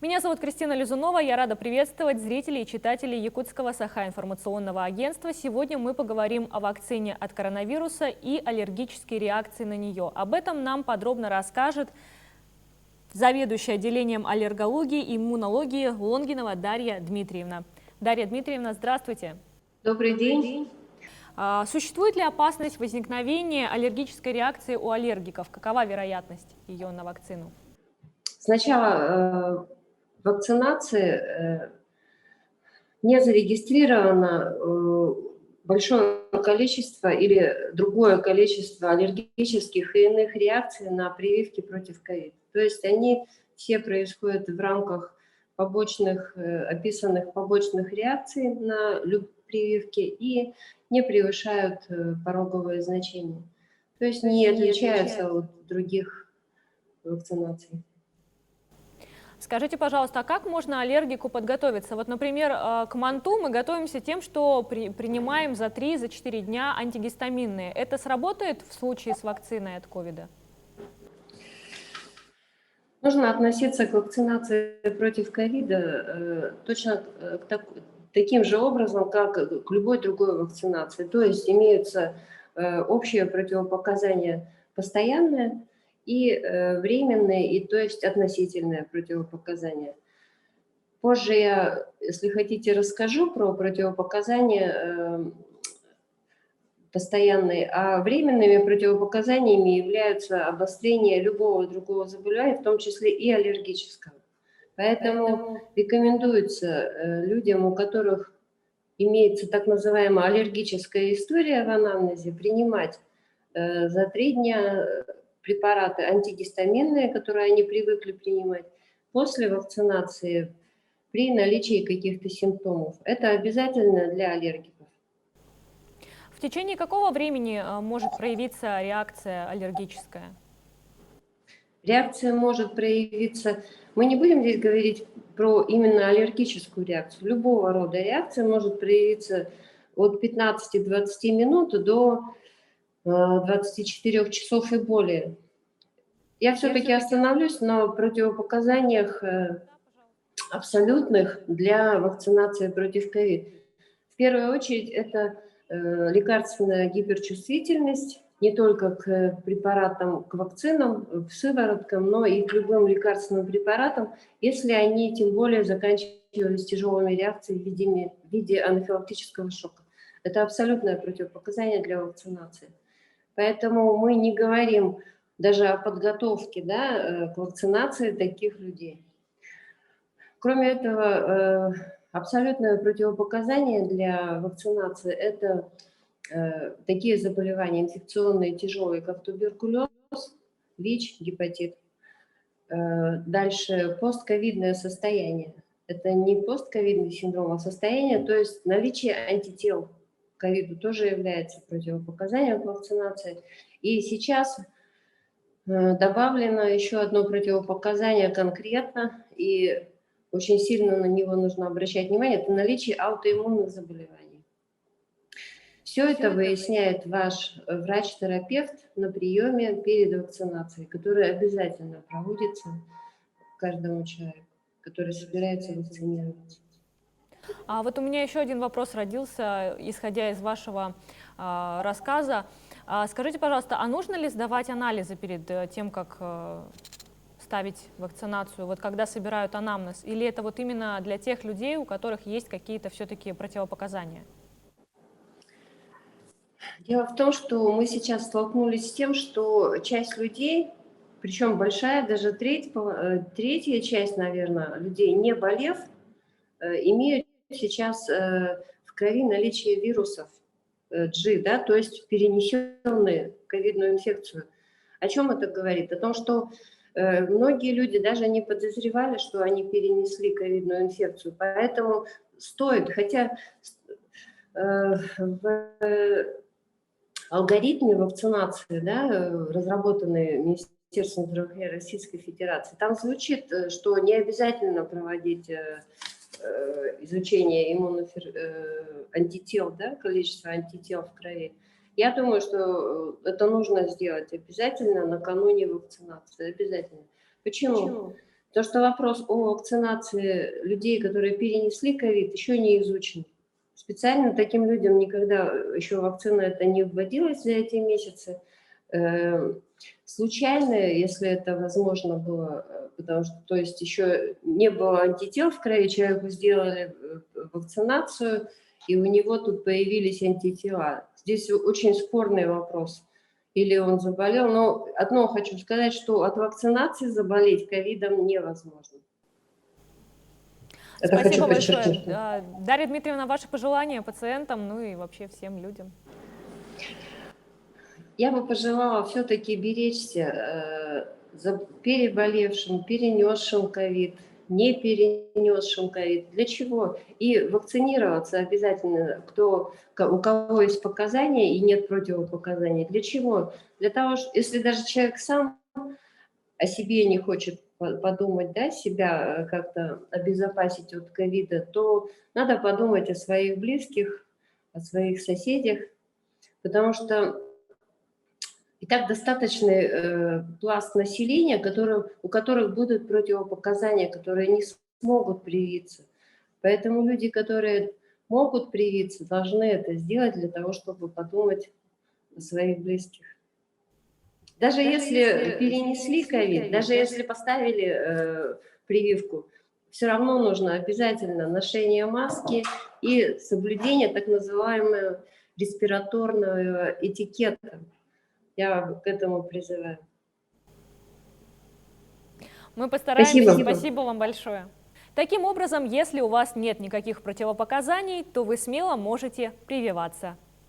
Меня зовут Кристина Лизунова, я рада приветствовать зрителей и читателей Якутского Саха-информационного агентства. Сегодня мы поговорим о вакцине от коронавируса и аллергической реакции на нее. Об этом нам подробно расскажет заведующая отделением аллергологии и иммунологии Лонгинова Дарья Дмитриевна. Дарья Дмитриевна, здравствуйте. Добрый день. Существует ли опасность возникновения аллергической реакции у аллергиков? Какова вероятность ее на вакцину? С начала вакцинации не зарегистрировано большое количество или другое количество аллергических и иных реакций на прививки против ковид. То есть они все происходят в рамках побочных, описанных побочных реакций на прививки и не превышают пороговые значения. То есть не отличаются от других вакцинаций. Скажите, пожалуйста, а как можно аллергику подготовиться? Вот, например, к манту мы готовимся тем, что принимаем за 3-4 дня антигистаминные. Это сработает в случае с вакциной от ковида? Нужно относиться к вакцинации против ковида точно таким же образом, как к любой другой вакцинации. То есть имеются общие противопоказания постоянные и временные, и то есть относительные противопоказания. Позже я, если хотите, расскажу про противопоказания постоянные, а временными противопоказаниями являются обострение любого другого заболевания, в том числе и аллергического. Поэтому рекомендуется людям, у которых имеется так называемая аллергическая история в анамнезе, принимать за 3 дня препараты антигистаминные, которые они привыкли принимать, после вакцинации при наличии каких-то симптомов. Это обязательно для аллергиков. В течение какого времени может проявиться реакция аллергическая? Реакция может проявиться... Мы не будем здесь говорить про именно аллергическую реакцию. Любого рода реакция может проявиться от 15-20 минут до 24 часов и более. Я все-таки остановлюсь на противопоказаниях абсолютных для вакцинации против ковид. В первую очередь это лекарственная гиперчувствительность, не только к препаратам, к вакцинам, к сывороткам, но и к любым лекарственным препаратам, если они тем более заканчивались тяжелыми реакциями в виде анафилактического шока. Это абсолютное противопоказание для вакцинации. Поэтому мы не говорим даже о подготовке, к вакцинации таких людей. Кроме этого, абсолютное противопоказание для вакцинации – это такие заболевания инфекционные, тяжелые, как туберкулез, ВИЧ, гепатит. Дальше постковидное состояние. Это не постковидный синдром, а состояние, то есть наличие антител к ковиду тоже является противопоказанием к вакцинации. И сейчас добавлено еще одно противопоказание конкретно, и очень сильно на него нужно обращать внимание, это наличие аутоиммунных заболеваний. Все это выясняет ваш врач-терапевт на приеме перед вакцинацией, который обязательно проводится каждому человеку, который собирается вакцинироваться. А вот у меня еще один вопрос родился, исходя из вашего рассказа. Скажите, пожалуйста, а нужно ли сдавать анализы перед тем, как ставить вакцинацию, вот когда собирают анамнез? Или это вот именно для тех людей, у которых есть какие-то все-таки противопоказания? Дело в том, что мы сейчас столкнулись с тем, что часть людей, причем большая, даже третья часть, наверное, людей, не болев, имеют сейчас в крови наличие вирусов G, то есть перенесенные ковидную инфекцию. О чем это говорит? О том, что многие люди даже не подозревали, что они перенесли ковидную инфекцию. Поэтому стоит, хотя в алгоритме вакцинации, разработанные Министерством здравоохранения Российской Федерации, там звучит, что не обязательно проводить изучение антител, количество антител в крови. Я думаю, что это нужно сделать обязательно накануне вакцинации. Обязательно. Почему? То, что вопрос о вакцинации людей, которые перенесли ковид, еще не изучен. Специально таким людям никогда еще вакцина это не вводилась за эти месяцы. Случайно, если это возможно было, потому что, то есть еще не было антител в крови, человеку сделали вакцинацию, и у него тут появились антитела. Здесь очень спорный вопрос. Или он заболел. Но одно хочу сказать, что от вакцинации заболеть ковидом невозможно. Это Спасибо хочу большое. подчеркнуть. Дарья Дмитриевна, ваши пожелания пациентам, ну и вообще всем людям? Я бы пожелала все-таки беречься за переболевшим, перенесшим ковид, не перенесшим ковид. Для чего? И вакцинироваться обязательно, у кого есть показания и нет противопоказаний. Для чего? Для того, что если даже человек сам о себе не хочет подумать, да, себя как-то обезопасить от ковида, то надо подумать о своих близких, о своих соседях, потому что и так достаточный пласт населения, у которых будут противопоказания, которые не смогут привиться. Поэтому люди, которые могут привиться, должны это сделать для того, чтобы подумать о своих близких. Даже если перенесли ковид, даже если поставили прививку, все равно нужно обязательно ношение маски и соблюдение так называемого респираторного этикета. Я к этому призываю. Мы постараемся. Спасибо. Спасибо вам большое. Таким образом, если у вас нет никаких противопоказаний, то вы смело можете прививаться.